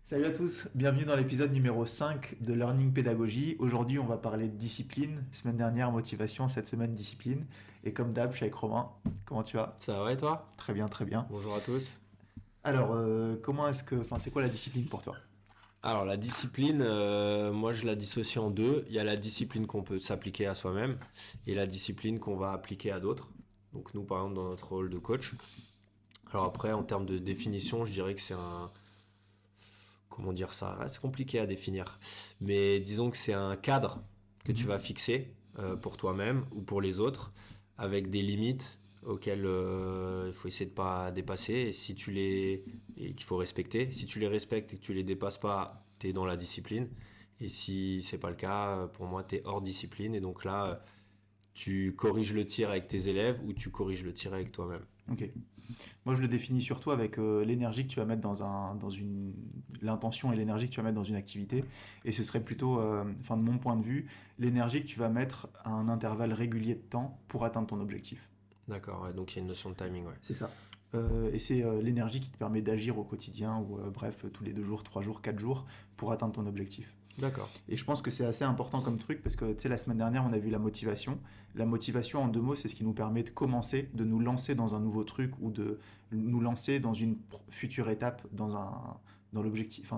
Salut à tous, bienvenue dans l'épisode numéro 5 de Learning Pédagogie. Aujourd'hui, on va parler de discipline. Semaine dernière, motivation, cette semaine, discipline. Et comme d'hab, je suis avec Romain. Comment tu vas? Ça va et toi? Très bien, très bien. Bonjour à tous. Alors, c'est quoi la discipline pour toi? Alors la discipline, moi je la dissocie en deux. Il y a la discipline qu'on peut s'appliquer à soi-même et la discipline qu'on va appliquer à d'autres. Donc nous par exemple dans notre rôle de coach. Alors après en termes de définition, je dirais que c'est un... Comment dire ça? C'est compliqué à définir. Mais disons que c'est un cadre que tu vas fixer pour toi-même ou pour les autres avec des limites auxquelles il faut essayer de pas dépasser et qu'il faut respecter. Si tu les respectes et que tu les dépasses pas, tu es dans la discipline. Et si c'est pas le cas, pour moi, tu es hors discipline. Et donc là, tu corriges le tir avec tes élèves ou tu corriges le tir avec toi-même. Ok. Moi, je le définis surtout avec l'énergie que tu vas mettre l'intention et l'énergie que tu vas mettre dans une activité. Et ce serait plutôt, de mon point de vue, l'énergie que tu vas mettre à un intervalle régulier de temps pour atteindre ton objectif. D'accord, ouais, donc il y a une notion de timing, ouais. C'est ça. Et c'est l'énergie qui te permet d'agir au quotidien ou bref, tous les 2 jours, 3 jours, 4 jours pour atteindre ton objectif. D'accord. Et je pense que c'est assez important comme truc parce que tu sais, la semaine dernière, on a vu la motivation. La motivation, en 2 mots, c'est ce qui nous permet de commencer, de nous lancer dans un nouveau truc ou de nous lancer dans une future étape dans l'objectif,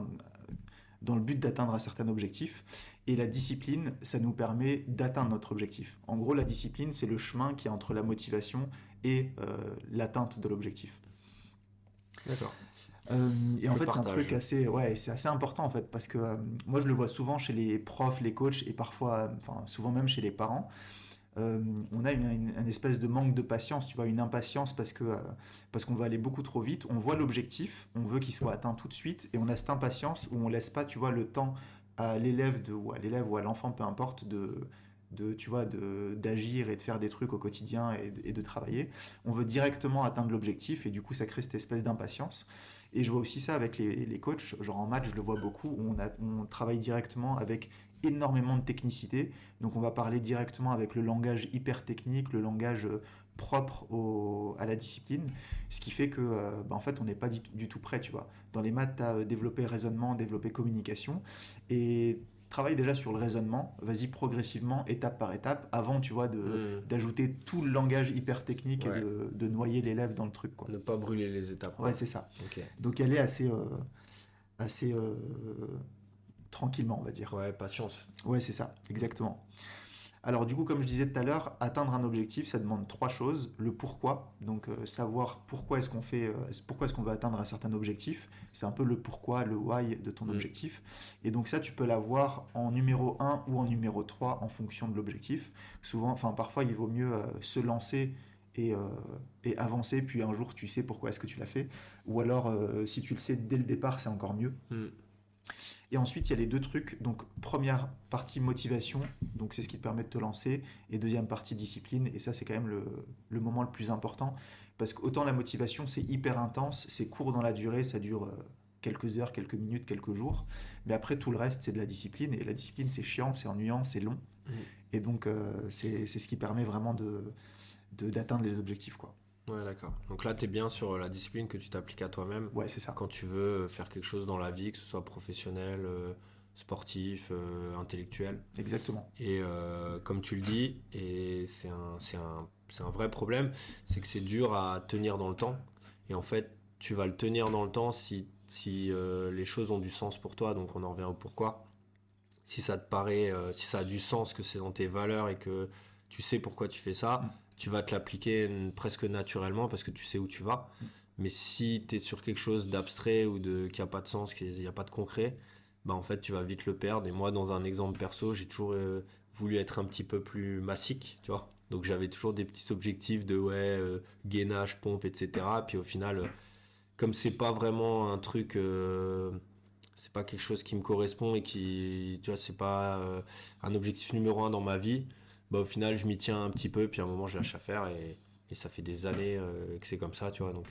dans le but d'atteindre un certain objectif. Et la discipline, ça nous permet d'atteindre notre objectif. En gros, la discipline, c'est le chemin qui est entre la motivation et l'atteinte de l'objectif. D'accord. Et en fait, c'est un truc c'est assez important en fait, parce que moi je le vois souvent chez les profs, les coachs et parfois, souvent même chez les parents. On a une espèce de manque de patience, tu vois, une impatience parce qu'on veut aller beaucoup trop vite. On voit l'objectif, on veut qu'il soit atteint tout de suite et on a cette impatience où on laisse pas, tu vois, le temps à l'élève ou à l'enfant, peu importe, d'agir et de faire des trucs au quotidien et de travailler. On veut directement atteindre l'objectif et du coup ça crée cette espèce d'impatience. Et je vois aussi ça avec les coachs, genre en maths je le vois beaucoup, où on travaille directement avec énormément de technicité, donc on va parler directement avec le langage hyper technique, le langage propre à la discipline, ce qui fait que en fait on n'est pas du tout prêt, tu vois. Dans les maths, tu as développé raisonnement, développé communication, et travaille déjà sur le raisonnement, vas-y progressivement, étape par étape, avant, tu vois, d'ajouter tout le langage hyper technique et de noyer l'élève dans le truc, quoi. Ne pas brûler les étapes, quoi. Ouais, c'est ça. Ok. Donc elle est assez tranquillement, on va dire. Ouais, patience. Ouais, c'est ça, exactement. Alors du coup, comme je disais tout à l'heure, atteindre un objectif, ça demande 3 choses. Le pourquoi, donc savoir pourquoi pourquoi est-ce qu'on veut atteindre un certain objectif. C'est un peu le pourquoi, le why de ton objectif. Et donc ça, tu peux l'avoir en numéro 1 ou en numéro 3 en fonction de l'objectif. Parfois, il vaut mieux se lancer et avancer, puis un jour, tu sais pourquoi est-ce que tu l'as fait. Ou alors, si tu le sais dès le départ, c'est encore mieux. Et ensuite, il y a les 2 trucs. Donc, première partie motivation, donc c'est ce qui te permet de te lancer. Et deuxième partie discipline. Et ça, c'est quand même le moment le plus important. Parce qu'autant la motivation, c'est hyper intense, c'est court dans la durée, ça dure quelques heures, quelques minutes, quelques jours. Mais après, tout le reste, c'est de la discipline. Et la discipline, c'est chiant, c'est ennuyant, c'est long. Et donc, c'est ce qui permet vraiment d'atteindre les objectifs, quoi. Ouais, d'accord. Donc là, tu es bien sur la discipline que tu t'appliques à toi-même Ouais, c'est ça. quand tu veux faire quelque chose dans la vie, que ce soit professionnel, sportif, intellectuel. Exactement. Et comme tu le dis, et c'est un vrai problème, c'est que c'est dur à tenir dans le temps. Et en fait, tu vas le tenir dans le temps si les choses ont du sens pour toi. Donc on en revient au pourquoi. Si ça te paraît, si ça a du sens, que c'est dans tes valeurs et que tu sais pourquoi tu fais ça, tu vas te l'appliquer presque naturellement parce que tu sais où tu vas. Mais si tu es sur quelque chose d'abstrait ou qui n'a pas de sens, qu'il n'y a pas de concret, en fait, tu vas vite le perdre. Et moi, dans un exemple perso, j'ai toujours voulu être un petit peu plus massique, tu vois. Donc, j'avais toujours des petits objectifs de gainage, pompe, etc. Puis au final, comme c'est pas vraiment un truc... c'est pas quelque chose qui me correspond et qui, tu vois, c'est pas un objectif numéro 1 dans ma vie. Au final, je m'y tiens un petit peu, puis à un moment, je lâche à faire et ça fait des années que c'est comme ça, tu vois. Donc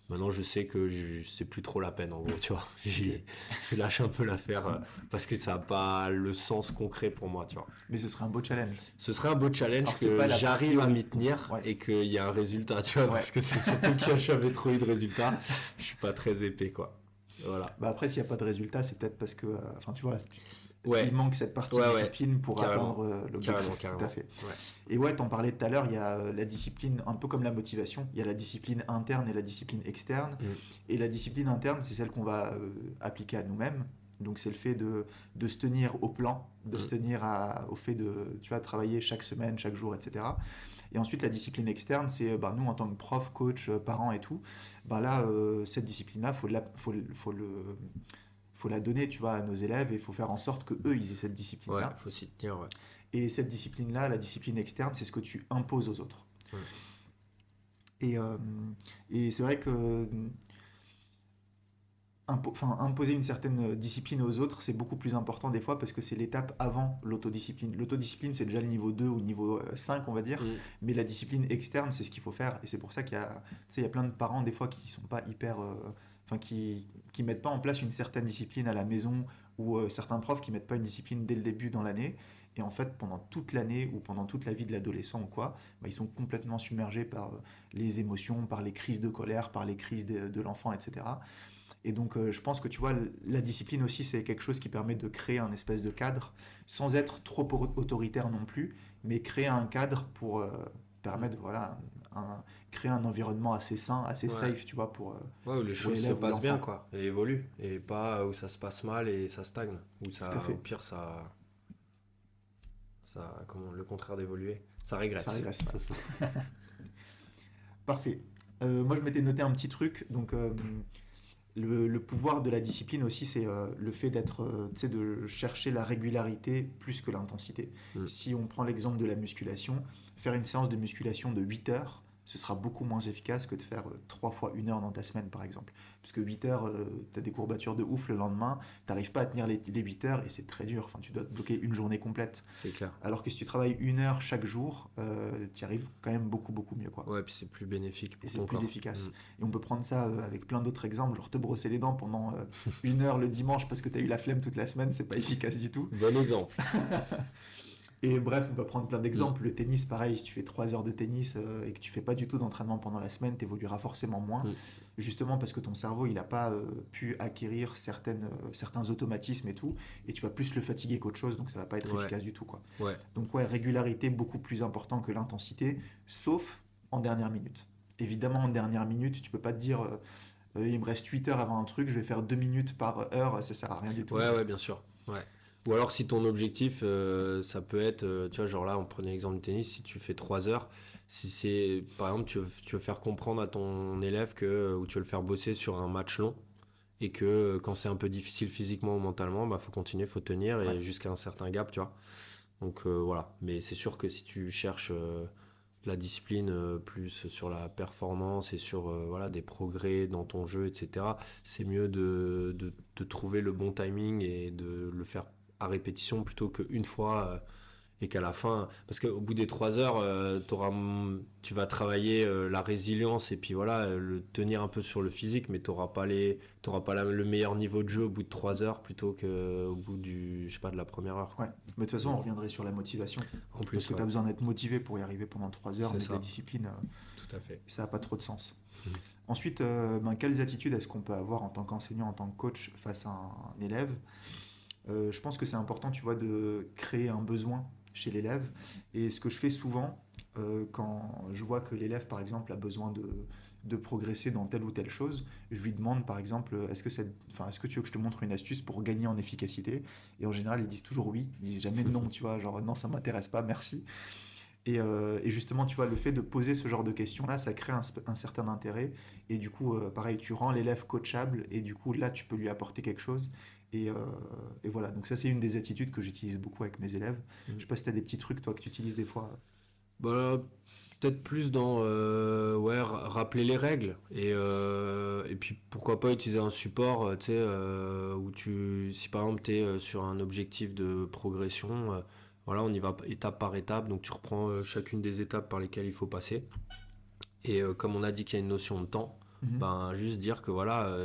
maintenant, je sais que c'est plus trop la peine, en gros, tu vois. Je lâche un peu l'affaire parce que ça n'a pas le sens concret pour moi, tu vois. Mais ce serait un beau challenge. Ce serait un beau challenge. Alors, que j'arrive à m'y tenir et qu'il y a un résultat, tu vois. Ouais. Parce que c'est surtout qu'il n'y a jamais trop eu de résultat. Je suis pas très épais, quoi. Voilà. Bah après, s'il n'y a pas de résultat, c'est peut-être parce que, enfin, tu vois, Ouais, il manque cette partie ouais, discipline pour carrément. atteindre Carrément, l'objectif. Tout à carrément. fait. Ouais. Et ouais, t'en parlais tout à l'heure, il y a la discipline, un peu comme la motivation, il y a la discipline interne et la discipline externe. Mm. Et la discipline interne, c'est celle qu'on va appliquer à nous-mêmes. Donc c'est le fait de se tenir au plan, de se tenir au fait de, tu vois, travailler chaque semaine, chaque jour, etc. Et ensuite, la discipline externe, c'est nous, en tant que prof, coach, parents et tout, là, cette discipline-là, faut la donner, tu vois, à nos élèves et il faut faire en sorte que eux ils aient cette Ouais, discipline-là. faut s'y tenir, ouais. Et cette discipline-là, la discipline externe, c'est ce que tu imposes aux autres. Ouais. Et, et c'est vrai que imposer une certaine discipline aux autres, c'est beaucoup plus important des fois parce que c'est l'étape avant l'autodiscipline. L'autodiscipline, c'est déjà le niveau 2 ou le niveau 5, on va dire, mais la discipline externe, c'est ce qu'il faut faire. Et c'est pour ça qu'il y a, tu sais, il y a plein de parents des fois qui sont pas hyper... qui mettent pas en place une certaine discipline à la maison ou certains profs qui mettent pas une discipline dès le début dans l'année. Et en fait, pendant toute l'année ou pendant toute la vie de l'adolescent ou quoi, ils sont complètement submergés par les émotions, par les crises de colère, par les crises de l'enfant, etc. Et donc, je pense que tu vois, la discipline aussi, c'est quelque chose qui permet de créer un espèce de cadre, sans être trop autoritaire non plus, mais créer un cadre pour permettre, voilà, créer un environnement assez sain, assez Ouais. safe, tu vois, pour Ouais, où les choses se l'élève ou passent bien, l'enfant. quoi, et évoluent, et pas où ça se passe mal et ça stagne, où Tout à ça, au fait. pire, comment, le contraire d'évoluer, ça Ça régresse. régresse. Ouais. Parfait. Moi, je m'étais noté un petit truc. Donc, le pouvoir de la discipline aussi, c'est le fait d'être, tu sais, de chercher la régularité plus que l'intensité. Mm. Si on prend l'exemple de la musculation, faire une séance de musculation de 8 heures, ce sera beaucoup moins efficace que de faire 3 fois 1 heure dans ta semaine, par exemple. Parce que 8 heures, tu as des courbatures de ouf le lendemain, tu n'arrives pas à tenir les 8 heures et c'est très dur. Enfin, tu dois te bloquer une journée complète. C'est clair. Alors que si tu travailles 1 heure chaque jour, tu y arrives quand même beaucoup, beaucoup mieux, quoi. Ouais, puis c'est plus bénéfique Et pour c'est ton plus corps. efficace. Et on peut prendre ça avec plein d'autres exemples, genre te brosser les dents pendant 1 heure le dimanche parce que tu as eu la flemme toute la semaine, c'est pas efficace du tout. Bon exemple. Et bref, on peut prendre plein d'exemples. Le tennis, pareil, si tu fais 3 heures de tennis et que tu fais pas du tout d'entraînement pendant la semaine, tu évolueras forcément moins. Justement parce que ton cerveau, il n'a pas pu acquérir certains automatismes et tout, et tu vas plus le fatiguer qu'autre chose, donc ça va pas être Ouais. efficace du tout, quoi. Ouais. Donc ouais, régularité beaucoup plus important que l'intensité, sauf en dernière minute. Évidemment, en dernière minute, tu peux pas te dire il me reste 8 heures avant un truc, je vais faire 2 minutes par heure, ça sert à rien du tout. Ouais, bien sûr. Ouais. Ou alors si ton objectif, ça peut être, tu vois, genre là, on prenait l'exemple du tennis, si tu fais 3 heures, si c'est, par exemple, tu veux faire comprendre à ton élève ou tu veux le faire bosser sur un match long, et que quand c'est un peu difficile physiquement ou mentalement, faut continuer, faut tenir, et Ouais. jusqu'à un certain gap, tu vois. Donc voilà. Mais c'est sûr que si tu cherches la discipline plus sur la performance et sur voilà, des progrès dans ton jeu, etc., c'est mieux de trouver le bon timing et de le faire à répétition plutôt qu'une fois et qu'à la fin, parce qu'au bout des 3 heures, tu vas travailler la résilience et puis voilà, le tenir un peu sur le physique, mais t'auras pas le meilleur niveau de jeu au bout de 3 heures plutôt qu'au bout je sais pas, de la première heure, quoi. Ouais. Mais de toute façon, on reviendrait sur la motivation. En plus, Parce que ouais, tu as besoin d'être motivé pour y arriver pendant 3 heures, c'est mais de la ça, discipline, tout à fait. ça n'a pas trop de sens. Mhm. Ensuite, quelles attitudes est-ce qu'on peut avoir en tant qu'enseignant, en tant que coach face à un élève? Je pense que c'est important, tu vois, de créer un besoin chez l'élève. Et ce que je fais souvent, quand je vois que l'élève, par exemple, a besoin de progresser dans telle ou telle chose, je lui demande, par exemple, est-ce que tu veux que je te montre une astuce pour gagner en efficacité? Et en général, ils disent toujours oui, ils disent jamais non, tu vois, genre non, ça m'intéresse pas, merci. Et justement, tu vois, le fait de poser ce genre de questions-là, ça crée un certain intérêt. Et du coup, pareil, tu rends l'élève coachable et du coup, là, tu peux lui apporter quelque chose. Et, euh, et voilà, donc ça, c'est une des attitudes que j'utilise beaucoup avec mes élèves. Je sais pas si tu as des petits trucs, toi, que tu utilises des fois. Bah, peut-être plus dans ouais, rappeler les règles et puis pourquoi pas utiliser un support tu sais où si par exemple tu es sur un objectif de progression, voilà, on y va étape par étape, donc tu reprends chacune des étapes par lesquelles il faut passer, et comme on a dit qu'il y a une notion de temps, Mhm. ben juste dire que voilà,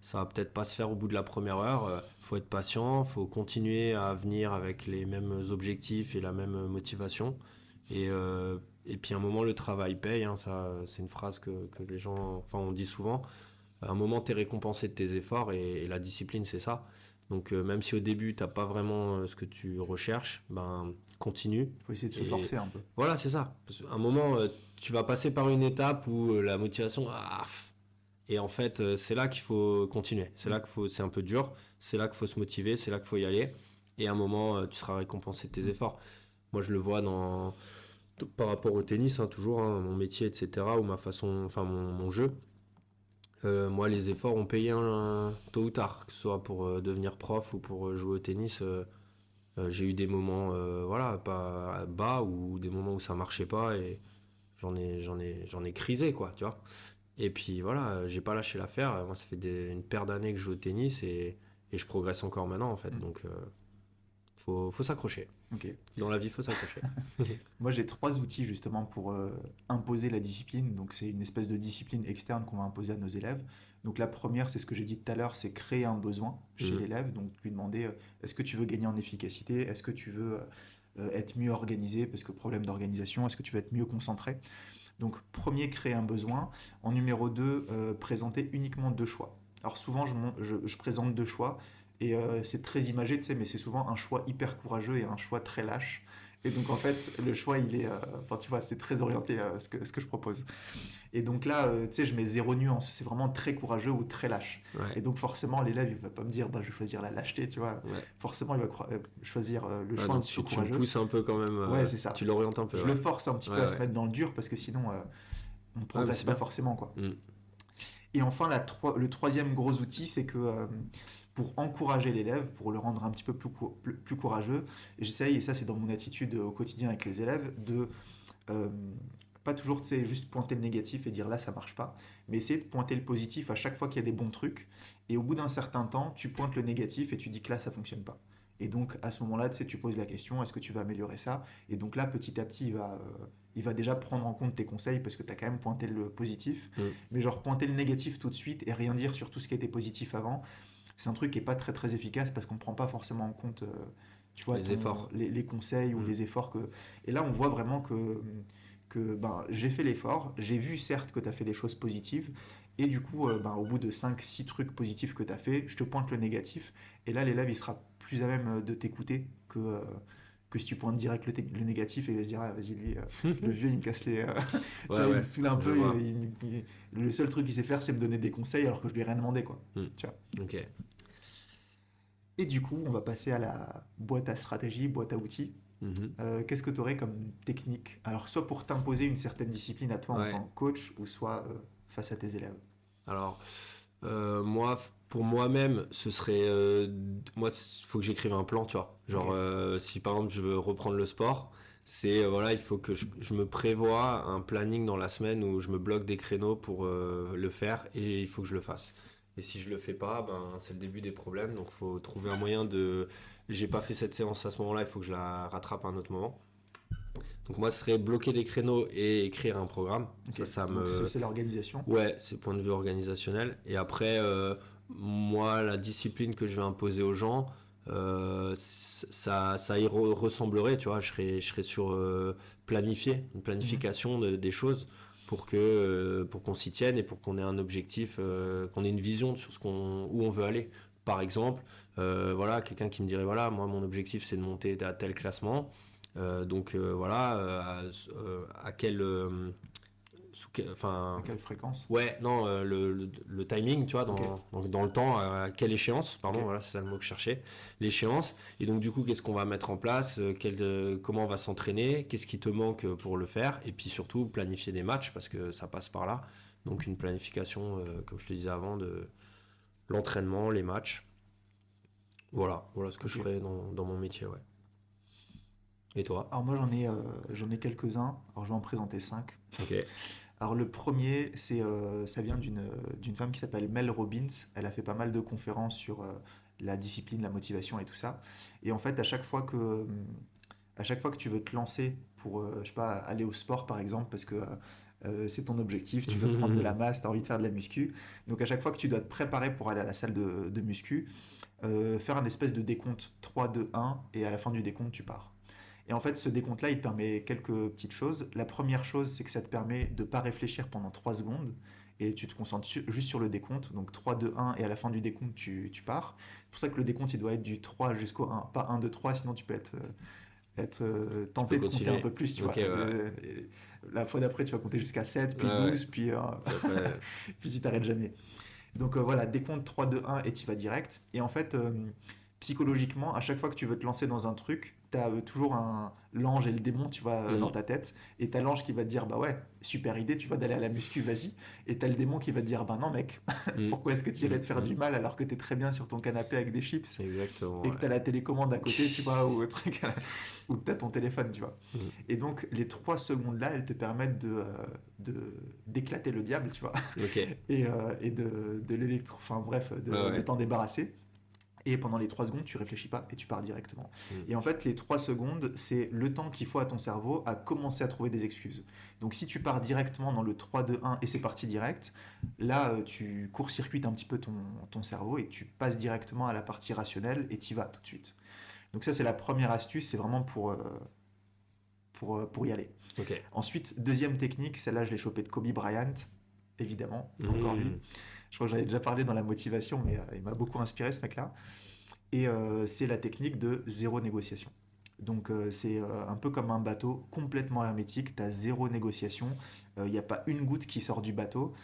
ça va peut-être pas se faire au bout de la première heure, faut être patient, faut continuer à venir avec les mêmes objectifs et la même motivation, et, et puis à un moment le travail paye, hein, ça c'est une phrase que les gens, enfin on dit souvent, À un moment, tu es récompensé de tes efforts et la discipline, c'est ça. Donc, même si au début, tu n'as pas vraiment ce que tu recherches, ben, continue. Il faut essayer de se Et forcer un peu. voilà, c'est ça. Parce qu'à un moment, tu vas passer par une étape où la motivation, et en fait, c'est là qu'il faut continuer. C'est là c'est un peu dur. C'est là qu'il faut se motiver. C'est là qu'il faut y aller. Et à un moment, tu seras récompensé de tes efforts. Moi, je le vois par rapport au tennis, hein, toujours, hein, mon métier, etc., ou ma façon, enfin, mon jeu. Moi, les efforts ont payé tôt ou tard, que ce soit pour devenir prof ou pour jouer au tennis. J'ai eu des moments, voilà, pas bas ou des moments où ça marchait pas et j'en ai crisé, quoi, tu vois. Et puis voilà, j'ai pas lâché l'affaire. Moi, ça fait une paire d'années que je joue au tennis et je progresse encore maintenant, en fait. Donc, faut s'accrocher. Ok. Dans la vie, faut s'accrocher. Moi, j'ai 3 outils justement pour imposer la discipline. Donc, c'est une espèce de discipline externe qu'on va imposer à nos élèves. Donc, la première, c'est ce que j'ai dit tout à l'heure, c'est créer un besoin chez l'élève. Donc, lui demander est-ce que tu veux gagner en efficacité? Est-ce que tu veux être mieux organisé? Parce que problème d'organisation, est-ce que tu veux être mieux concentré? Donc, premier, créer un besoin. En numéro 2, présenter uniquement 2 choix. Alors, souvent, je présente 2 choix. Et c'est très imagé, tu sais, mais c'est souvent un choix hyper courageux et un choix très lâche. Et donc, en fait, le choix, il est. Enfin, tu vois, c'est très orienté ce que je propose. Et donc là, tu sais, je mets 0 nuance. C'est vraiment très courageux ou très lâche. Ouais, Et donc, forcément, l'élève, il va pas me dire, bah, je vais choisir la lâcheté, tu vois. ouais. Forcément, il va choisir le Ouais, choix un donc petit peu tu le courageux. pousses un peu quand même, Ouais, c'est ça. tu l'orientes un peu, Je ouais. le force un petit peu Ouais, à se ouais. mettre dans le dur parce que sinon, on ne Ouais, mais progresse c'est pas bien. forcément, quoi. Mm. Et enfin, le troisième gros outil, c'est que pour encourager l'élève, pour le rendre un petit peu plus courageux, j'essaye, et ça c'est dans mon attitude au quotidien avec les élèves, de euh, pas toujours, tu sais, juste pointer le négatif et dire là ça marche pas, mais essayer de pointer le positif à chaque fois qu'il y a des bons trucs. Et au bout d'un certain temps, tu pointes le négatif et tu dis que là ça fonctionne pas. Et donc à ce moment-là, tu sais, tu poses la question, est-ce que tu vas améliorer ça? Et donc là, petit à petit, il va déjà prendre en compte tes conseils parce que tu as quand même pointé le positif. Mm. Mais genre pointer le négatif tout de suite et rien dire sur tout ce qui était positif avant, c'est un truc qui est pas très très efficace parce qu'on ne prend pas forcément en compte tu vois, Les efforts. les conseils ou Mm. les efforts que... Et là, on voit vraiment que ben, j'ai fait l'effort, j'ai vu certes que tu as fait des choses positives, et du coup, ben, au bout de 5 6 trucs positifs que tu as fait, je te pointe le négatif, et là, l'élève, il sera plus à même de t'écouter que si tu pointes direct le négatif et il va se dire, ah, vas-y, lui, le vieux, il me casse les... tu Ouais, vois, il me ouais, saoule un je peu, vois. le seul truc qu'il sait faire, c'est me donner des conseils alors que je lui ai rien demandé, quoi. Mm. Tu vois. Ok. Et du coup, on va passer à la boîte à stratégie, boîte à outils. Mhm. Qu'est-ce que tu aurais comme technique? Alors, soit pour t'imposer une certaine discipline à toi en Ouais. tant que coach, ou soit face à tes élèves. Alors, moi, pour moi-même, ce serait. Moi, il faut que j'écrive un plan, tu vois. Genre, Ok. si par exemple je veux reprendre le sport, c'est. Voilà, il faut que je me prévoie un planning dans la semaine où je me bloque des créneaux pour le faire et il faut que je le fasse. Et si je le fais pas, ben, c'est le début des problèmes. Donc, il faut trouver un moyen de. J'ai pas fait cette séance à ce moment-là, il faut que je la rattrape à un autre moment. Donc, moi, ce serait bloquer des créneaux et écrire un programme. Ok. Ça Donc, c'est me. c'est l'organisation. Ouais, c'est point de vue organisationnel. Et après, moi, la discipline que je vais imposer aux gens, ça y ressemblerait, tu vois. Je serais sur planifier, une Mhm. planification des choses pour qu'on s'y tienne et pour qu'on ait un objectif, qu'on ait une vision sur où on veut aller. Par exemple, voilà, quelqu'un qui me dirait, voilà, moi, mon objectif, c'est de monter à tel classement. Donc, voilà, à quel... À enfin, quelle fréquence? ouais, non, le timing, tu vois, Ok. donc dans le temps, à quelle échéance, Ok. pardon, voilà, c'est ça le mot que je cherchais, l'échéance. Et donc, du coup, qu'est-ce qu'on va mettre en place, comment on va s'entraîner, qu'est-ce qui te manque pour le faire, et puis surtout, planifier des matchs, parce que ça passe par là. Donc, une planification, comme je te disais avant, de l'entraînement, les matchs. Voilà ce que je Ok. ferais dans mon métier, ouais. Et toi? Alors, moi, j'en ai quelques-uns. Alors, je vais en présenter 5. Ok. Alors, le premier, ça vient d'une femme qui s'appelle Mel Robbins. Elle a fait pas mal de conférences sur la discipline, la motivation et tout ça. Et en fait, à chaque fois que tu veux te lancer pour, je sais pas, aller au sport par exemple, parce que c'est ton objectif, tu veux prendre de la masse, tu as envie de faire de la muscu. Donc à chaque fois que tu dois te préparer pour aller à la salle de muscu, faire un espèce de décompte 3, 2, 1, et à la fin du décompte, tu pars. Et en fait, ce décompte-là, il te permet quelques petites choses. La première chose, c'est que ça te permet de ne pas réfléchir pendant 3 secondes. et tu te concentres juste sur le décompte. Donc 3, 2, 1 et à la fin du décompte, tu pars. C'est pour ça que le décompte, il doit être du 3 jusqu'au 1, pas 1, 2, 3, sinon tu peux être Tu peux tenté de compter un continuer. peu plus, tu vois. Ok, ouais. Et la fois d'après, tu vas compter jusqu'à 7, puis Ouais, 12, puis, puis après, puis tu t'arrêtes jamais. Donc voilà, décompte 3, 2, 1 et tu vas direct. Et en fait, psychologiquement, à chaque fois que tu veux te lancer dans un truc, tu as toujours l'ange et le démon, tu vois, dans ta tête. Et tu as l'ange qui va te dire, bah ouais, super idée, tu vois, d'aller à la muscu, vas-y. Et tu as le démon qui va te dire, bah non, mec, mm, pourquoi est-ce que tu irais te faire du mal alors que tu es très bien sur ton canapé avec des chips exactement, et que ouais. tu as la télécommande à côté, tu vois, ou, truc, ou que tu as ton téléphone, tu vois. Mm. Et donc, les 3 secondes-là, elles te permettent d'éclater le diable, tu vois, Ok, et de l'électro... Enfin bref, ouais, de ouais. t'en débarrasser. Et pendant les 3 secondes, tu réfléchis pas et tu pars directement. Mm. Et en fait, les 3 secondes, c'est le temps qu'il faut à ton cerveau à commencer à trouver des excuses. Donc si tu pars directement dans le 3, 2, 1 et c'est parti direct, là, tu court-circuites un petit peu ton cerveau et tu passes directement à la partie rationnelle et tu y vas tout de suite. Donc ça, c'est la première astuce, c'est vraiment pour y aller. Ok. Ensuite, deuxième technique, celle-là, je l'ai chopée de Kobe Bryant, évidemment, encore lui. Mm. Je crois que j'en ai déjà parlé dans la motivation, mais il m'a beaucoup inspiré ce mec-là. Et c'est la technique de zéro négociation. Donc c'est un peu comme un bateau complètement hermétique, tu as zéro négociation, il n'y a pas une goutte qui sort du bateau.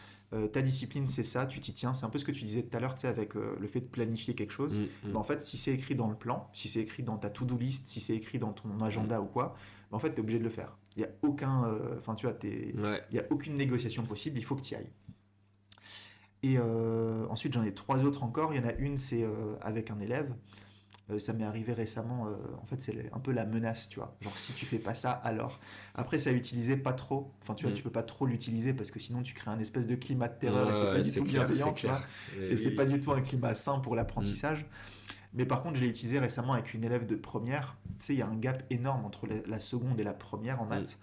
Ta discipline, c'est ça, tu t'y tiens. C'est un peu ce que tu disais tout à l'heure, tu sais, avec le fait de planifier quelque chose. Mm. Bah, en fait, si c'est écrit dans le plan, si c'est écrit dans ta to-do list, si c'est écrit dans ton agenda ou quoi, bah, en fait, tu es obligé de le faire. Il n'y a aucun. Enfin, tu vois, Ouais. il y a aucune négociation possible, il faut que tu y ailles. Et ensuite, j'en ai 3 autres encore. Il y en a une, c'est avec un élève. Ça m'est arrivé récemment. En fait, c'est un peu la menace, tu vois. Genre, si tu fais pas ça, alors. Après, ça à utiliser pas trop. Enfin, tu vois, Mm. tu peux pas trop l'utiliser parce que sinon, tu crées un espèce de climat de terreur et c'est pas Ouais, du c'est tout clair, bienveillant, c'est tu vois. clair. Mais Et c'est pas oui. du tout un climat sain pour Mm. l'apprentissage. Mais par contre, je l'ai utilisé récemment avec une élève de première. Tu sais, il y a un gap énorme entre la seconde et la première en Mm. maths.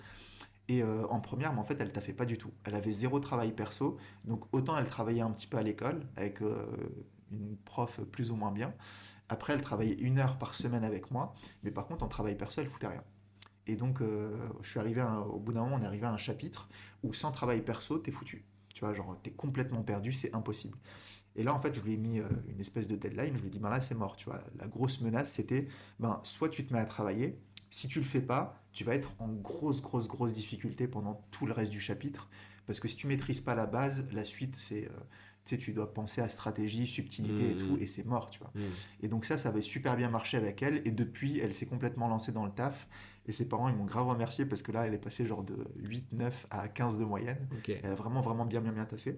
Et en première, mais en fait, elle taffait pas du tout. Elle avait zéro travail perso. Donc, autant elle travaillait un petit peu à l'école avec une prof plus ou moins bien. Après, elle travaillait 1 heure par semaine avec moi. Mais par contre, en travail perso, elle foutait rien. Et donc, je suis arrivé au bout d'un moment, on est arrivé à un chapitre où sans travail perso, t'es foutu. Tu vois, genre, t'es complètement perdu, c'est impossible. Et là, en fait, je lui ai mis une espèce de deadline. Je lui ai dit, ben là, c'est mort. Tu vois, la grosse menace, c'était, ben, soit tu te mets à travailler. Si tu le fais pas, tu vas être en grosse, grosse, grosse difficulté pendant tout le reste du chapitre. Parce que si tu maîtrises pas la base, la suite, c'est, tu sais, tu dois penser à stratégie, subtilité et tout, Mm. et c'est mort, tu vois. Mm. Et donc ça avait super bien marché avec elle. Et depuis, elle s'est complètement lancée dans le taf. Et ses parents, ils m'ont grave remercié parce que là, elle est passée genre de 8, 9 à 15 de moyenne. Ok. Elle a vraiment, vraiment bien, bien, bien taffé.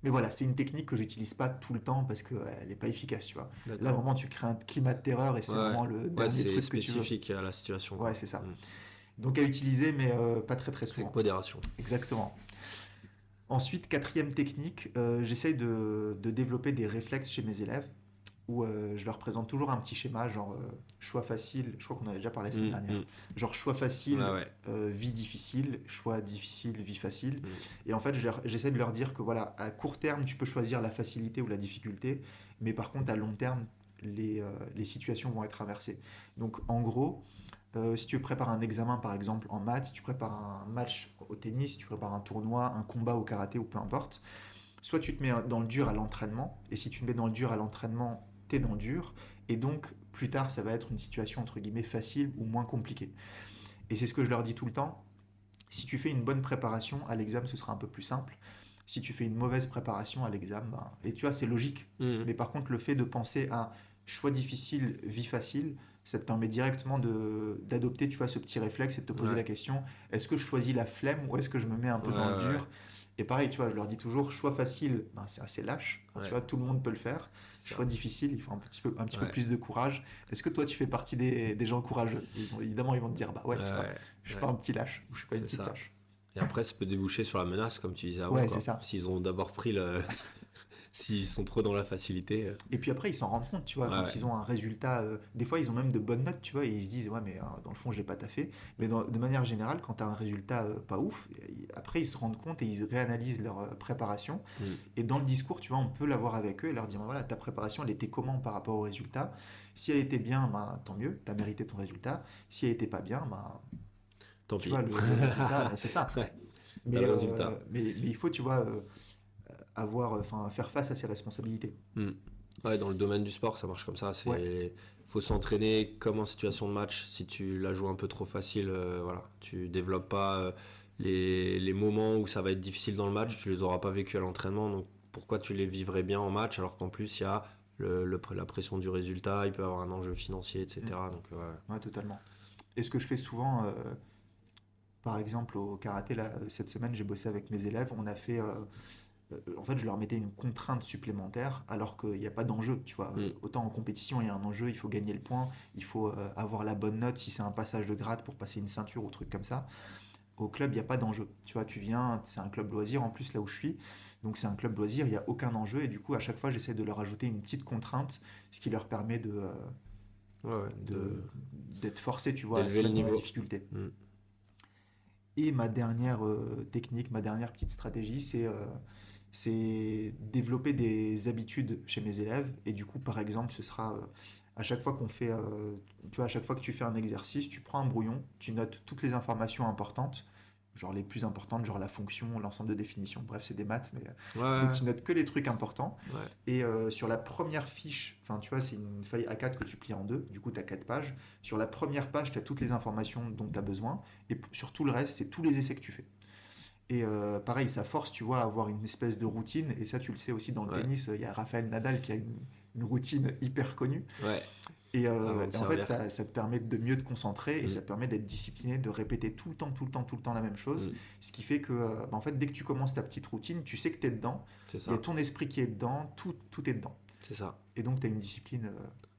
Mais voilà, c'est une technique que j'utilise pas tout le temps parce qu'elle n'est pas efficace, tu vois. Là, D'accord. vraiment, tu crées un climat de terreur et c'est Ouais. vraiment le Ouais, dernier c'est truc que tu veux. spécifique à la situation, Ouais, quoi. c'est ça. Mm. Donc à utiliser, mais pas très très Avec souvent. modération. Exactement. Ensuite, quatrième technique, j'essaye de développer des réflexes chez mes élèves où je leur présente toujours un petit schéma, genre choix facile, je crois qu'on avait déjà parlé la semaine Mm. dernière, Mm. genre choix Ouais, facile, ouais. vie difficile, choix difficile, vie facile. Mm. Et en fait, j'essaie de leur dire que voilà, à court terme, tu peux choisir la facilité ou la difficulté, mais par contre, à long terme, les situations vont être inversées. Donc en gros, si tu prépares un examen par exemple en maths, si tu prépares un match au tennis, si tu prépares un tournoi, un combat au karaté ou peu importe, soit tu te mets dans le dur à l'entraînement, et si tu te mets dans le dur à l'entraînement, t'es dans le dur, et donc plus tard ça va être une situation entre guillemets facile ou moins compliquée. Et c'est ce que je leur dis tout le temps, si tu fais une bonne préparation à l'examen, ce sera un peu plus simple. Si tu fais une mauvaise préparation à l'examen, ben, et tu vois, c'est logique. Mm. Mais par contre, le fait de penser à choix difficile, vie facile, ça te permet directement d'adopter, tu vois, ce petit réflexe et de te poser la Ouais. question, est-ce que je choisis la flemme ou est-ce que je me mets un Ouais, peu dans le ouais, dur? Et pareil, tu vois, je leur dis toujours, choix facile, ben, c'est assez lâche. Enfin, ouais. tu vois, tout le monde peut le faire. C'est Choix ça. difficile, il faut un petit peu Ouais. plus de courage. Est-ce que toi, tu fais partie des gens courageux? Évidemment, ils vont te dire, bah ouais, tu vois, Ouais. je suis Ouais. pas un petit lâche, ou je suis pas une C'est petite ça. lâche. Et après, ça peut déboucher sur la menace, comme tu disais avant, Ouais, c'est quoi. ça. S'ils ont d'abord pris le. S'ils sont trop dans la facilité. Et puis après, ils s'en rendent compte, tu vois, Ouais, quand ouais. ils ont un résultat. Des fois, ils ont même de bonnes notes, tu vois, et ils se disent, ouais, mais dans le fond, j'ai pas taffé. Mais de manière générale, quand tu as un résultat pas ouf, après, ils se rendent compte et ils réanalysent leur préparation. Mm. Et dans le discours, tu vois, on peut l'avoir avec eux et leur dire, voilà, ta préparation, elle était comment par rapport au résultat? Si elle était bien, ben, tant mieux, tu as mérité ton résultat. Si elle était pas bien, ben, Tant tu pis. vois, le résultat, c'est ça. Ouais. T'as Mais, le résultat. mais il faut, tu vois, faire face à ses responsabilités. Hmm. Ouais, dans le domaine du sport, ça marche comme ça. Ouais. Faut s'entraîner comme en situation de match. Si tu la joues un peu trop facile, voilà, tu développes pas les moments où ça va être difficile dans le match, tu les auras pas vécu à l'entraînement. Donc pourquoi tu les vivrais bien en match alors qu'en plus il y a la pression du résultat, il peut y avoir un enjeu financier, etc. Donc Ouais, totalement. Et ce que je fais souvent, par exemple au karaté, là, cette semaine, j'ai bossé avec mes élèves, on a fait... en fait, je leur mettais une contrainte supplémentaire alors qu'il n'y a pas d'enjeu, tu vois. hmm, Autant en compétition, il y a un enjeu, il faut gagner le point, il faut avoir la bonne note si c'est un passage de grade pour passer une ceinture ou truc comme ça. Au club, il n'y a pas d'enjeu. Tu vois, tu viens, c'est un club loisir en plus là où je suis. Donc c'est un club loisir, il n'y a aucun enjeu. Et du coup, à chaque fois, j'essaie de leur ajouter une petite contrainte, ce qui leur permet ouais, ouais, d'être forcés, tu vois, à se d'élever le mettre dans la niveau. difficulté. Hmm. Et ma dernière technique, ma dernière petite stratégie, c'est développer des habitudes chez mes élèves. Et du coup, par exemple, ce sera à chaque fois qu'on fait, tu vois, à chaque fois que tu fais un exercice, tu prends un brouillon, tu notes toutes les informations importantes, genre les plus importantes, genre la fonction, l'ensemble de définitions. Bref, c'est des maths, mais Ouais, donc ouais, tu notes que les trucs importants. ouais. Et sur la première fiche, enfin, tu vois, c'est une feuille A4 que tu plies en deux. Du coup, tu as 4 pages. Sur la première page, tu as toutes les informations dont tu as besoin. Et sur tout le reste, c'est tous les essais que tu fais. Et pareil, ça force, tu vois, à avoir une espèce de routine. Et ça, tu le sais aussi dans le Ouais, tennis. Il y a Rafael Nadal qui a une routine hyper connue. ouais, Et, avant de et en fait, servir. ça te permet de mieux te concentrer et Hmm, ça te permet d'être discipliné, de répéter tout le temps, tout le temps, tout le temps la même chose. hmm. Ce qui fait que, en fait, dès que tu commences ta petite routine, tu sais que tu es dedans. C'est Il y a ça, ton esprit qui est dedans, tout est dedans. c'est ça. Et donc, tu as une discipline.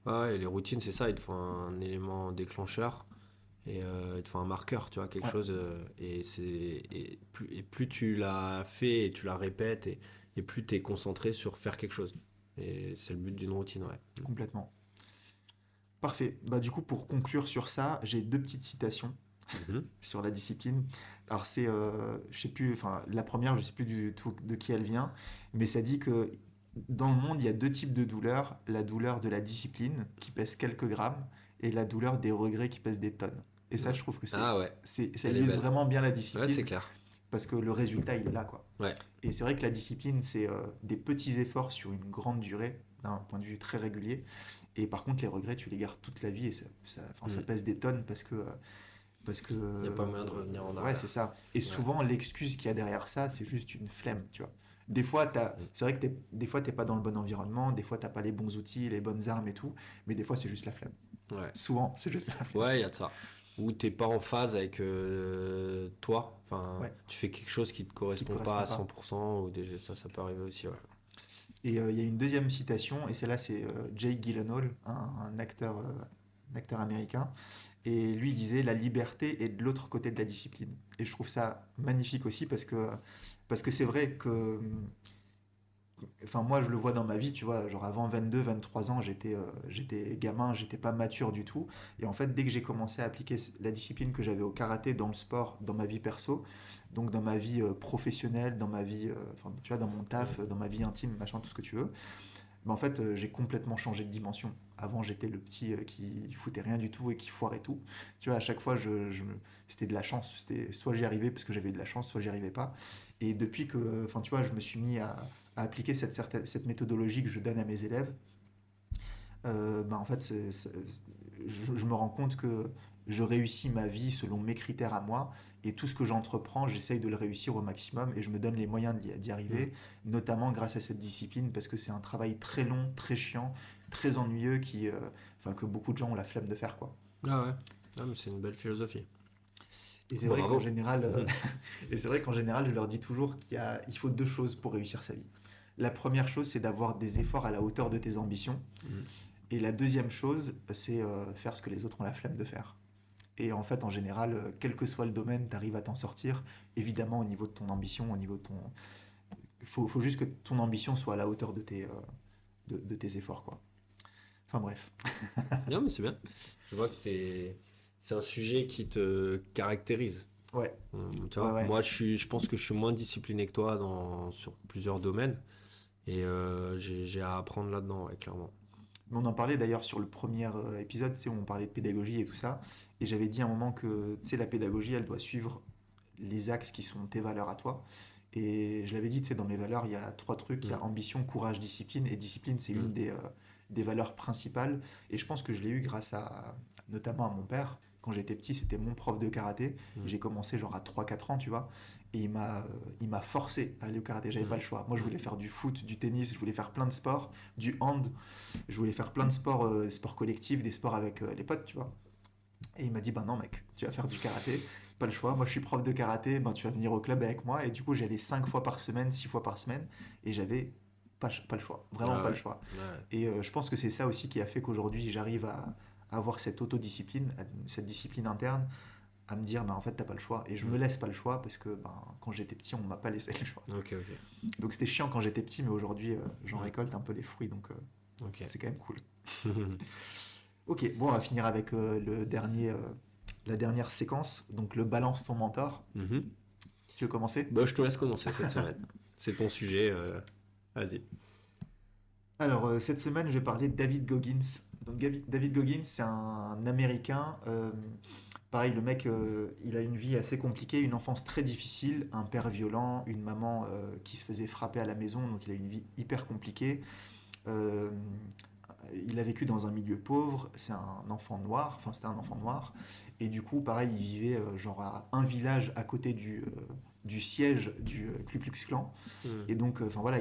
Ouais, et les routines, c'est ça, il te faut un élément déclencheur et il te faut un marqueur, tu vois, quelque Ouais, chose. Et plus tu l'as fait et tu la répètes et plus tu es concentré sur faire quelque chose. Et c'est le but d'une routine, ouais. complètement. Parfait. Bah, du coup, pour conclure sur ça, j'ai deux petites citations Mhm. sur la discipline. Alors, je sais plus, enfin, la première, je sais plus du tout de qui elle vient, mais ça dit que dans le monde, il y a deux types de douleurs. La douleur de la discipline, qui pèse quelques grammes, et la douleur des regrets, qui pèse des tonnes. Et ça, Ouais. je trouve que Ah ouais, ça elle est illustre belle. vraiment bien la Ouais, c'est discipline, clair. parce que le résultat, il est là, quoi. Ouais. Et c'est vrai que la discipline, c'est des petits efforts sur une grande durée, d'un point de vue très régulier. Et par contre, les regrets, tu les gardes toute la vie et enfin, ça Mm. pèse des tonnes parce que Il n'y a pas moyen de revenir en ouais, c'est arrière. ça. Et Ouais. souvent, l'excuse qu'il y a derrière ça, c'est juste une flemme, tu vois. Des fois, Mm. c'est vrai que des fois, t'es pas dans le bon environnement, des fois, t'as pas les bons outils, les bonnes armes et tout, mais des fois, c'est juste la flemme. Ouais. Souvent, c'est juste la flemme. Ouais, il y a de ça. Ou t'es pas en phase avec toi. Enfin, Ouais, tu fais quelque chose qui te qui te correspond pas correspond à pas. 100%, ou déjà ça peut arriver aussi, ouais. Et il y a une deuxième citation, et celle-là, c'est Jake Gyllenhaal, un acteur américain. Et lui il disait la liberté est de l'autre côté de la discipline. Et je trouve ça magnifique aussi parce que c'est vrai que enfin moi je le vois dans ma vie, tu vois, genre avant 22 23 ans, j'étais gamin, j'étais pas mature du tout et en fait dès que j'ai commencé à appliquer la discipline que j'avais au karaté dans le sport, dans ma vie perso, donc dans ma vie professionnelle, dans ma vie enfin tu vois dans mon Mm. taf, dans ma vie intime, machin tout ce que tu veux, mais en fait, j'ai complètement changé de dimension. Avant, j'étais le petit qui foutait rien du tout et qui foirait tout. Tu vois, à chaque fois, c'était de la chance. C'était soit j'y arrivais parce que j'avais de la chance, soit j'y arrivais pas. Et depuis que, enfin, tu vois, je me suis mis à appliquer cette méthodologie que je donne à mes élèves, bah, en fait, je me rends compte que je réussis ma vie selon mes critères à moi et tout ce que j'entreprends, j'essaye de le réussir au maximum et je me donne les moyens d'y Mm. arriver, notamment grâce à cette discipline parce que c'est un travail très long, très chiant, très ennuyeux enfin, que beaucoup de gens ont la flemme de faire quoi. Ah ouais. Ah, mais c'est une belle philosophie. Et c'est vrai qu'en Bravo. général, et c'est vrai qu'en général, je leur dis toujours il faut deux choses pour réussir sa vie. La première chose, c'est d'avoir des efforts à la hauteur de tes ambitions. Mm. Et la deuxième chose, c'est faire ce que les autres ont la flemme de faire. Et en fait, en général, quel que soit le domaine, tu arrives à t'en sortir. Évidemment, au niveau de ton ambition, au niveau de ton... faut juste que ton ambition soit à la hauteur de tes efforts, quoi. Enfin bref. Non, mais c'est bien. Je vois que c'est un sujet qui te caractérise. Ouais, Tu ouais, vois, ouais. moi, je pense que je suis moins discipliné que toi sur plusieurs domaines. Et j'ai à apprendre là-dedans, ouais, clairement. Mais on en parlait d'ailleurs sur le premier épisode, tu sais, où on parlait de pédagogie et tout ça. Et j'avais dit à un moment que, tu sais, la pédagogie, elle doit suivre les axes qui sont tes valeurs à toi. Et je l'avais dit, tu sais, dans mes valeurs, il y a 3 trucs. Il y a ambition, courage, discipline. Et discipline, c'est une des valeurs principales. Et je pense que je l'ai eu grâce notamment à mon père. Quand j'étais petit, c'était mon prof de karaté. J'ai commencé genre à 3 4 ans, tu vois. Et il m'a forcé à aller au karaté. J'avais pas le choix. Moi, je voulais faire du foot, du tennis, je voulais faire plein de sports, du hand. Je voulais faire plein de sports, sports collectifs, des sports avec les potes, tu vois. Et il m'a dit, ben non mec, tu vas faire du karaté, pas le choix, moi je suis prof de karaté, ben tu vas venir au club avec moi. Et du coup j'allais 5 fois par semaine, 6 fois par semaine, et j'avais pas le choix, vraiment pas le choix. Et je pense que c'est ça aussi qui a fait qu'aujourd'hui j'arrive à avoir cette autodiscipline, cette discipline interne, à me dire, ben en fait t'as pas le choix. Et je me laisse pas le choix parce que ben, quand j'étais petit on m'a pas laissé le choix. Ok. Donc c'était chiant quand j'étais petit, mais aujourd'hui j'en récolte un peu les fruits, donc c'est quand même cool. Ok, bon, on va finir avec la dernière séquence, donc le balance ton mentor. Tu veux commencer? Bah, je te laisse commencer cette semaine. C'est ton sujet. Vas-y. Alors, cette semaine, je vais parler de David Goggins. Donc, David Goggins, c'est un Américain. Pareil, le mec, il a une vie assez compliquée, une enfance très difficile, un père violent, une maman qui se faisait frapper à la maison, donc il a une vie hyper compliquée. Euh, il a vécu dans un milieu pauvre, c'est un enfant noir, enfin c'était un enfant noir, et du coup pareil il vivait genre à un village à côté du siège du Ku Klux Klan, et donc enfin voilà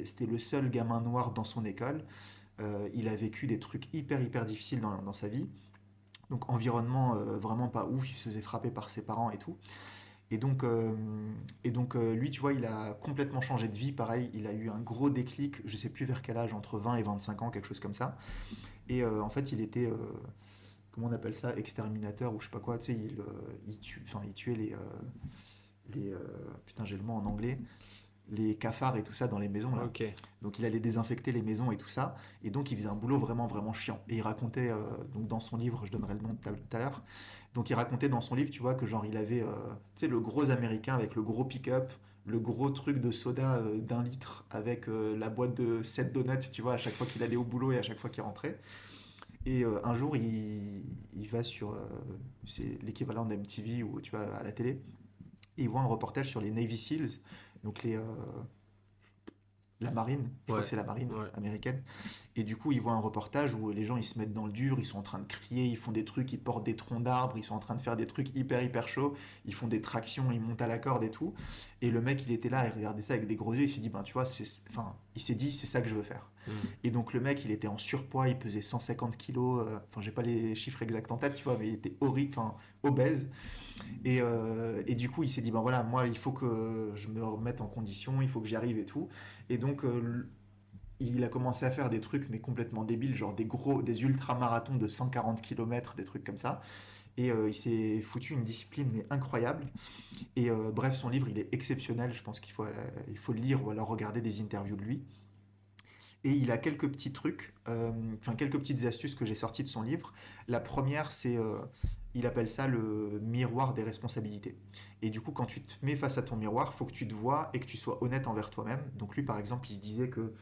c'était le seul gamin noir dans son école. Il a vécu des trucs hyper difficiles dans sa vie, donc environnement vraiment pas ouf, il se faisait frapper par ses parents et tout. Et donc, lui, tu vois, il a complètement changé de vie. Pareil, il a eu un gros déclic, je sais plus vers quel âge, entre 20 et 25 ans, quelque chose comme ça. Et en fait, il était, comment on appelle ça, exterminateur ou je sais pas quoi, tu sais, il tuait putain, j'ai le mot en anglais, les cafards et tout ça dans les maisons là. Ok. Donc il allait désinfecter les maisons et tout ça. Et donc il faisait un boulot vraiment chiant. Et il racontait, donc dans son livre, je donnerai le nom tout à l'heure. Donc il racontait dans son livre, tu vois, que genre il avait, tu sais, le gros américain avec le gros pick-up, le gros truc de soda d'1 litre avec la boîte de 7 donuts, tu vois, à chaque fois qu'il allait au boulot et à chaque fois qu'il rentrait. Et un jour, il va sur, c'est l'équivalent d'MTV ou tu vois, à la télé, et il voit un reportage sur les Navy Seals, donc la marine, je crois que c'est la marine américaine. Et du coup, ils voient un reportage où les gens ils se mettent dans le dur, ils sont en train de crier, ils font des trucs, ils portent des troncs d'arbres, ils sont en train de faire des trucs hyper chauds, ils font des tractions, ils montent à la corde et tout. Et le mec, il était là, il regardait ça avec des gros yeux, il s'est dit, ben tu vois, il s'est dit, c'est ça que je veux faire. Et donc le mec, il était en surpoids, il pesait 150 kilos, enfin j'ai pas les chiffres exacts en tête, tu vois, mais il était horrible, enfin obèse. Et du coup, il s'est dit, ben voilà, moi, il faut que je me remette en condition, il faut que j'y arrive et tout. Et donc, il a commencé à faire des trucs, mais complètement débiles, genre des ultra-marathons de 140 km, des trucs comme ça. Et il s'est foutu une discipline mais incroyable. Et bref, son livre, il est exceptionnel. Je pense il faut le lire ou alors regarder des interviews de lui. Et il a quelques petits trucs, enfin quelques petites astuces que j'ai sorties de son livre. La première, c'est, il appelle ça le miroir des responsabilités. Et du coup, quand tu te mets face à ton miroir, il faut que tu te vois et que tu sois honnête envers toi-même. Donc lui, par exemple, il se disait que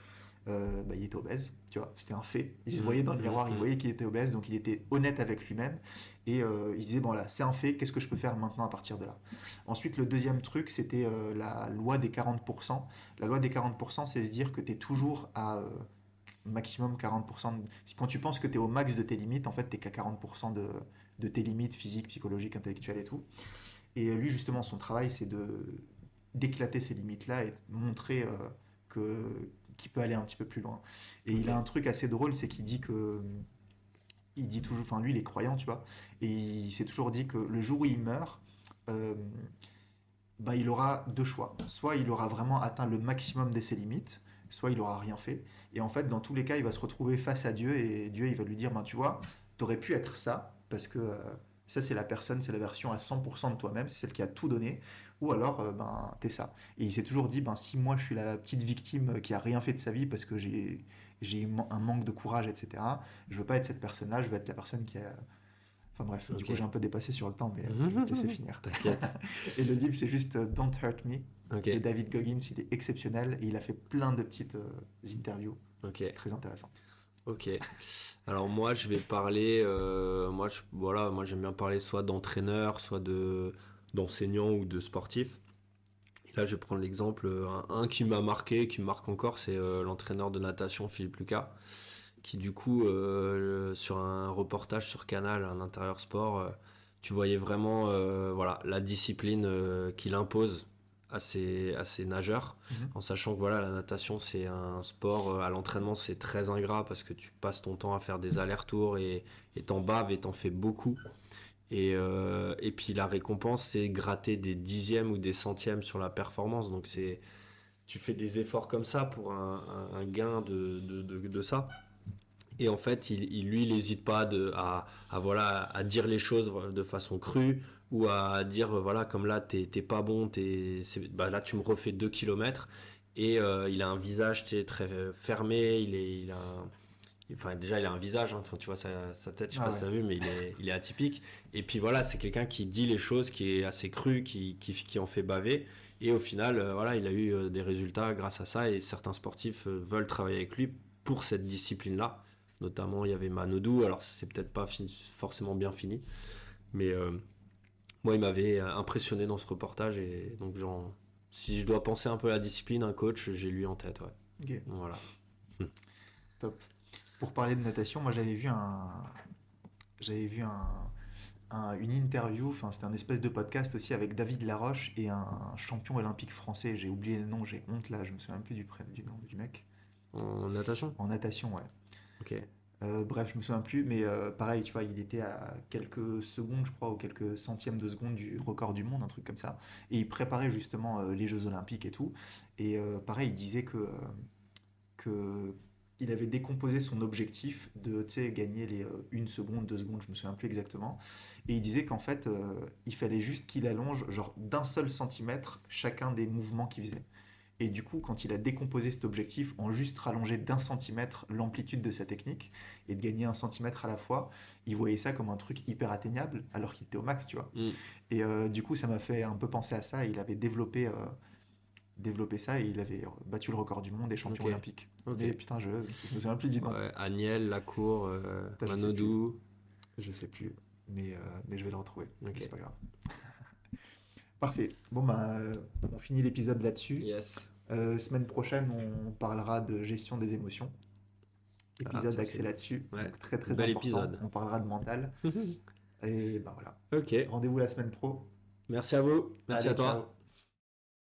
il était obèse, tu vois, c'était un fait. Il se voyait dans le miroir, il voyait qu'il était obèse, donc il était honnête avec lui-même. Et il se disait, bon voilà, c'est un fait, qu'est-ce que je peux faire maintenant à partir de là? Ensuite, le deuxième truc, c'était la loi des 40%. La loi des 40%, c'est se dire que tu es toujours à maximum 40%. Quand tu penses que tu es au max de tes limites, en fait, tu qu'à 40% de tes limites physiques, psychologiques, intellectuelles et tout. Et lui, justement, son travail, c'est d'éclater ces limites-là et montrer que qu'il peut aller un petit peu plus loin. Et il a un truc assez drôle, c'est qu'il dit que il dit toujours, enfin lui il est croyant, tu vois, et il s'est toujours dit que le jour où il meurt, euh, il aura 2 choix. Soit il aura vraiment atteint le maximum de ses limites, soit il aura rien fait. Et en fait, dans tous les cas, il va se retrouver face à Dieu et Dieu il va lui dire, tu vois, t'aurais pu être ça, parce que ça c'est la personne, c'est la version à 100% de toi-même, c'est celle qui a tout donné, ou alors t'es ça. Et il s'est toujours dit, si moi je suis la petite victime qui a rien fait de sa vie parce que j'ai un manque de courage, etc., je veux pas être cette personne-là, je veux être la personne qui a... Enfin bref, du coup j'ai un peu dépassé sur le temps, mais je vais te laisser finir. T'inquiète. Et le livre c'est juste Don't Hurt Me, Okay. de David Goggins, il est exceptionnel, et il a fait plein de petites interviews très intéressantes. Ok. Alors moi, je vais parler. Moi, j'aime bien parler soit d'entraîneur, soit d'enseignant ou de sportif. Là, je vais prendre l'exemple, un qui m'a marqué, qui me marque encore, c'est l'entraîneur de natation Philippe Lucas, qui du coup, sur un reportage sur Canal, un intérieur sport, tu voyais vraiment voilà, la discipline qu'il impose à ses nageurs, Mhm. en sachant que voilà, la natation c'est un sport, à l'entraînement c'est très ingrat parce que tu passes ton temps à faire des allers-retours et t'en baves et t'en fais beaucoup. Et puis la récompense, c'est gratter des dixièmes ou des centièmes sur la performance. Donc tu fais des efforts comme ça pour un gain de ça. Et en fait, lui, il n'hésite pas voilà, à dire les choses de façon crue ou à dire, voilà, comme là, t'es pas bon, là, tu me refais 2 kilomètres. Et il a un visage très fermé, enfin, déjà, il a un visage, hein, tu vois sa tête, je sais Ah pas si ouais. tu as vu, mais il est atypique. Et puis voilà, c'est quelqu'un qui dit les choses, qui est assez cru, qui en fait baver. Et au final, voilà, il a eu des résultats grâce à ça. Et certains sportifs veulent travailler avec lui pour cette discipline-là. Notamment, il y avait Manodou. Alors, c'est peut-être pas forcément bien fini. Mais moi, il m'avait impressionné dans ce reportage. Et donc, si je dois penser un peu à la discipline, un coach, j'ai lui en tête. Ouais. Ok, Voilà. top. Pour parler de natation, moi j'avais vu une interview, enfin c'était un espèce de podcast aussi avec David Laroche et un champion olympique français. J'ai oublié le nom, j'ai honte là, je me souviens plus du nom du mec. En natation. En natation, ouais. Ok. Bref, je me souviens plus, mais pareil, tu vois, il était à quelques secondes, je crois, ou quelques centièmes de seconde du record du monde, un truc comme ça. Et il préparait justement les Jeux Olympiques et tout. Et pareil, il disait que il avait décomposé son objectif de, tu sais, gagner les 1 seconde, 2 secondes, je me souviens plus exactement. Et il disait qu'en fait, il fallait juste qu'il allonge, genre d'un seul centimètre, chacun des mouvements qu'il faisait. Et du coup, quand il a décomposé cet objectif en juste rallonger d'1 centimètre l'amplitude de sa technique et de gagner 1 centimètre à la fois, il voyait ça comme un truc hyper atteignable alors qu'il était au max, tu vois. Mm. Et du coup, ça m'a fait un peu penser à ça. Il avait développé ça et il avait battu le record du monde et champion Ok. olympique. Ok. Mais putain, je me souviens plus du nom. Ouais, Agnel, Lacour, Putain, je sais plus. Manodou. Je sais plus. Mais je vais le retrouver. Ok. C'est pas grave. Parfait. Bon, bah, on finit l'épisode là-dessus. Yes. Semaine prochaine, on parlera de gestion des émotions. Ah, Épisode ça axé c'est là-dessus. ouais. Donc très très Bel important. épisode. On parlera de mental. Et bah voilà. Ok. Rendez-vous la semaine pro. Merci à vous. Merci Allez, à toi. ciao.